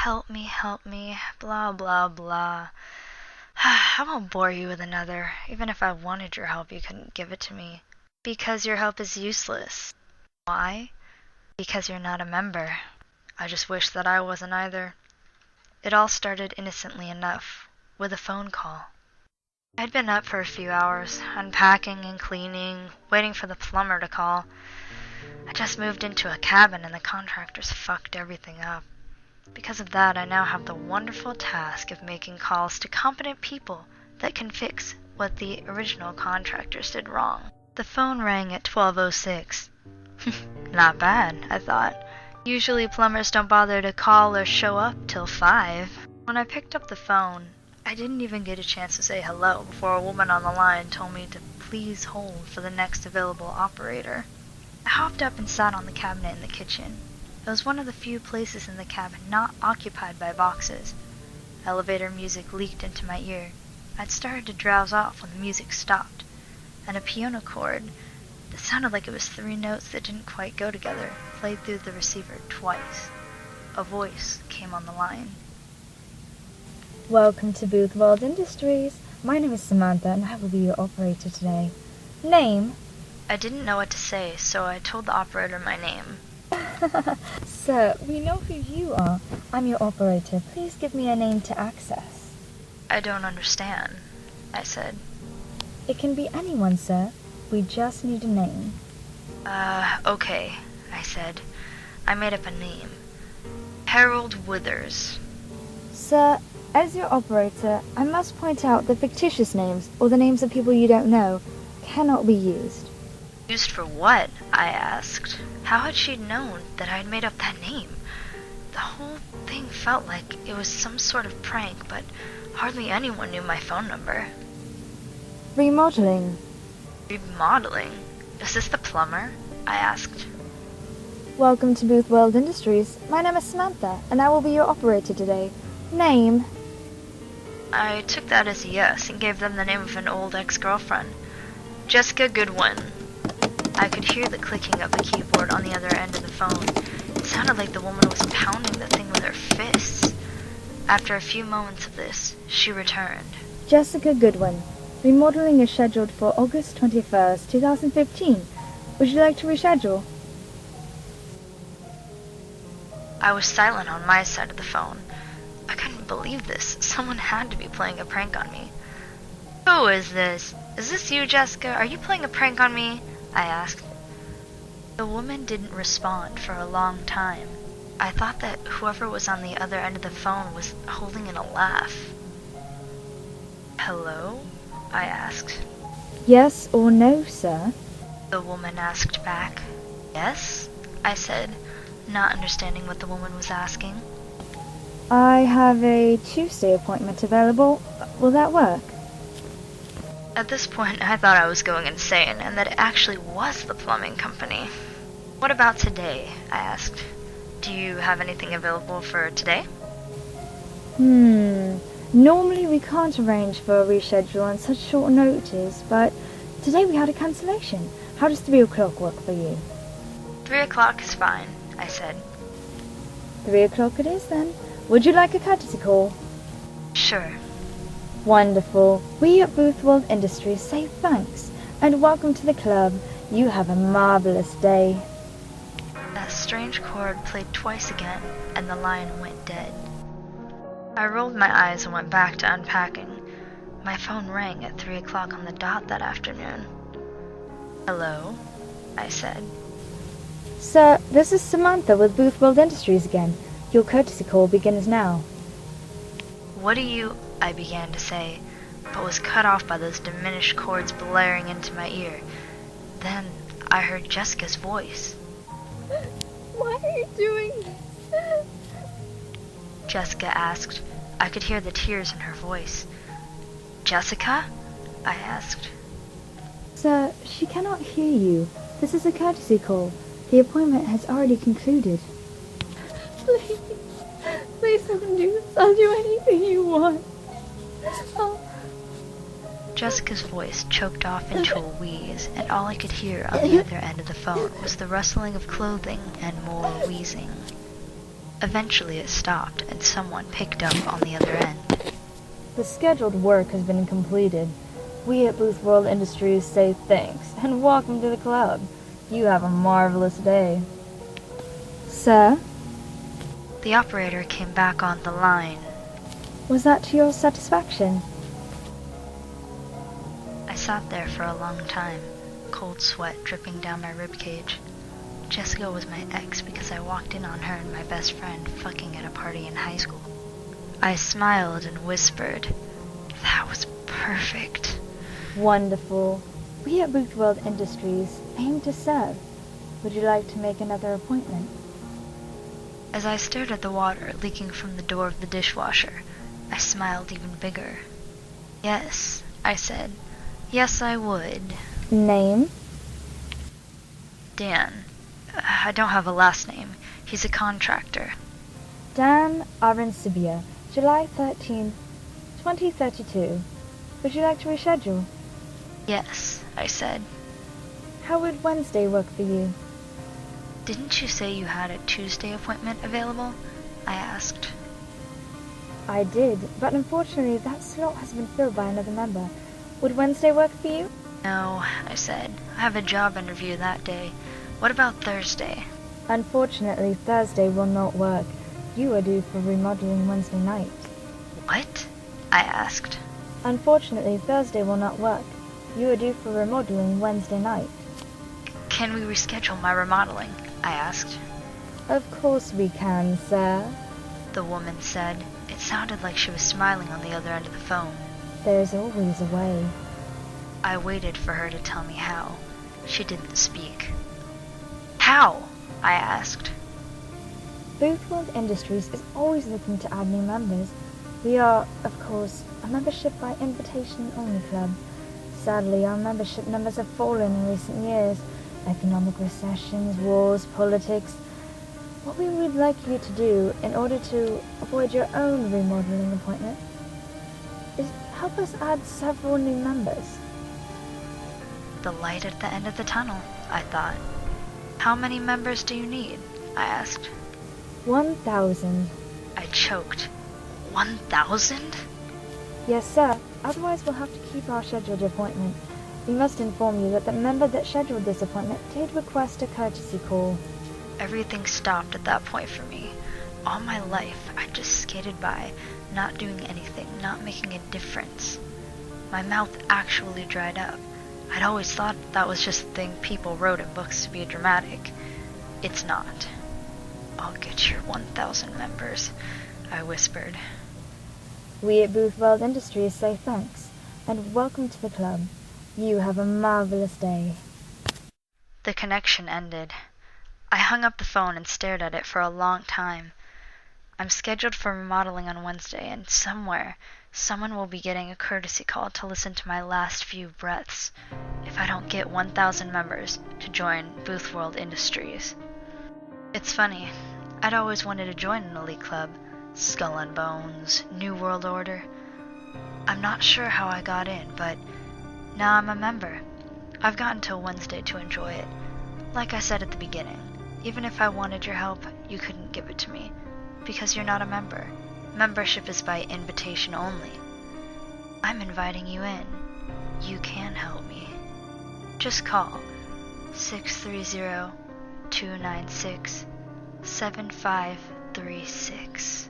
help me, blah blah blah. I won't bore you with another. Even if I wanted your help, you couldn't give it to me. Because your help is useless. Why? Because you're not a member. I just wish that I wasn't either. It all started innocently enough, with a phone call. I'd been up for a few hours, unpacking and cleaning, waiting for the plumber to call. I just moved into a cabin and the contractors fucked everything up. Because of that, I now have the wonderful task of making calls to competent people that can fix what the original contractors did wrong. The phone rang at 12:06. Not bad, I thought. Usually plumbers don't bother to call or show up till 5. When I picked up the phone, I didn't even get a chance to say hello before a woman on the line told me to please hold for the next available operator. I hopped up and sat on the cabinet in the kitchen. It was one of the few places in the cabin not occupied by boxes. Elevator music leaked into my ear. I'd started to drowse off when the music stopped, and a piano chord that sounded like it was 3 notes that didn't quite go together played through the receiver twice. A voice came on the line. Welcome to Boothworld Industries. My name is Samantha and I will be your operator today. Name? I didn't know what to say, so I told the operator my name. Sir, we know who you are. I'm your operator. Please give me a name to access. I don't understand, I said. It can be anyone, sir. We just need a name. Okay, I said. I made up a name. Harold Withers. Sir, as your operator, I must point out that fictitious names, or the names of people you don't know, cannot be used. Used for what? I asked. How had she known that I had made up that name? The whole thing felt like it was some sort of prank, but hardly anyone knew my phone number. Remodeling. Remodeling? Is this the plumber? I asked. Welcome to Boothworld Industries. My name is Samantha, and I will be your operator today. Name? I took that as a yes and gave them the name of an old ex-girlfriend. Jessica Goodwin. I could hear the clicking of the keyboard on the other end of the phone. It sounded like the woman was pounding the thing with her fists. After a few moments of this, she returned. Jessica Goodwin. Remodeling is scheduled for August 21st, 2015. Would you like to reschedule? I was silent on my side of the phone. I couldn't believe this. Someone had to be playing a prank on me. Who is this? Is this you, Jessica? Are you playing a prank on me? I asked. The woman didn't respond for a long time. I thought that whoever was on the other end of the phone was holding in a laugh. Hello? I asked. Yes or no, sir? The woman asked back. Yes? I said, not understanding what the woman was asking. I have a Tuesday appointment available. Will that work? At this point, I thought I was going insane, and that it actually was the plumbing company. What about today? I asked. Do you have anything available for today? Normally we can't arrange for a reschedule on such short notice, but today we had a cancellation. How does 3 o'clock work for you? 3 o'clock is fine, I said. 3 o'clock it is then. Would you like a courtesy call? Sure. Wonderful. We at Boothworld Industries say thanks and welcome to the club. You have a marvelous day. That strange chord played twice again, and the line went dead. I rolled my eyes and went back to unpacking. My phone rang at 3 o'clock on the dot that afternoon. Hello? I said. Sir, this is Samantha with Boothworld Industries again. Your courtesy call begins now. What do you... I began to say, but was cut off by those diminished chords blaring into my ear. Then I heard Jessica's voice. Why are you doing this? Jessica asked. I could hear the tears in her voice. Jessica? I asked. Sir, she cannot hear you. This is a courtesy call. The appointment has already concluded. Please, please don't do this. I'll do anything you want. Oh. Jessica's voice choked off into a wheeze, and all I could hear on the other end of the phone was the rustling of clothing and more wheezing. Eventually it stopped and someone picked up on the other end. The scheduled work has been completed. We at Boothworld Industries say thanks and welcome to the club. You have a marvelous day. Sir? The operator came back on the line. Was that to your satisfaction? I sat there for a long time, cold sweat dripping down my ribcage. Jessica was my ex because I walked in on her and my best friend fucking at a party in high school. I smiled and whispered, "That was perfect." Wonderful. We at Boothworld Industries aim to serve. Would you like to make another appointment? As I stared at the water leaking from the door of the dishwasher, I smiled even bigger. "Yes," I said. "Yes, I would." Name? Dan. I don't have a last name. He's a contractor. Dan Arancibia, July 13th, 2032. Would you like to reschedule? "Yes," I said. How would Wednesday work for you? "Didn't you say you had a Tuesday appointment available?" I asked. I did, but unfortunately that slot has been filled by another member. Would Wednesday work for you? "No," I said. "I have a job interview that day. What about Thursday?" Unfortunately, Thursday will not work. You are due for remodeling Wednesday night. "What?" I asked. Unfortunately, Thursday will not work. You are due for remodeling Wednesday night. "Can we reschedule my remodeling?" I asked. Of course we can, sir. The woman said. It sounded like she was smiling on the other end of the phone. There's always a way. I waited for her to tell me how. She didn't speak. "How?" I asked. Boothworld Industries is always looking to add new members. We are, of course, a membership by invitation only club. Sadly, our membership numbers have fallen in recent years. Economic recessions, wars, politics. What we would like you to do in order to avoid your own remodeling appointment is help us add several new members. The light at the end of the tunnel, I thought. "How many members do you need?" I asked. 1,000. I choked. 1,000? Yes, sir. Otherwise, we'll have to keep our scheduled appointment. We must inform you that the member that scheduled this appointment did request a courtesy call. Everything stopped at that point for me. All my life, I just skated by, not doing anything, not making a difference. My mouth actually dried up. I'd always thought that was just a thing people wrote in books to be dramatic. It's not. "I'll get your 1,000 members," I whispered. We at Boothworld Industries say thanks, and welcome to the club. You have a marvelous day. The connection ended. I hung up the phone and stared at it for a long time. I'm scheduled for remodeling on Wednesday, and somewhere, someone will be getting a courtesy call to listen to my last few breaths if I don't get 1,000 members to join Boothworld Industries. It's funny, I'd always wanted to join an elite club. Skull and Bones, New World Order. I'm not sure how I got in, but now I'm a member. I've got until Wednesday to enjoy it. Like I said at the beginning, even if I wanted your help, you couldn't give it to me, because you're not a member. Membership is by invitation only. I'm inviting you in. You can help me. Just call 630-296-7536.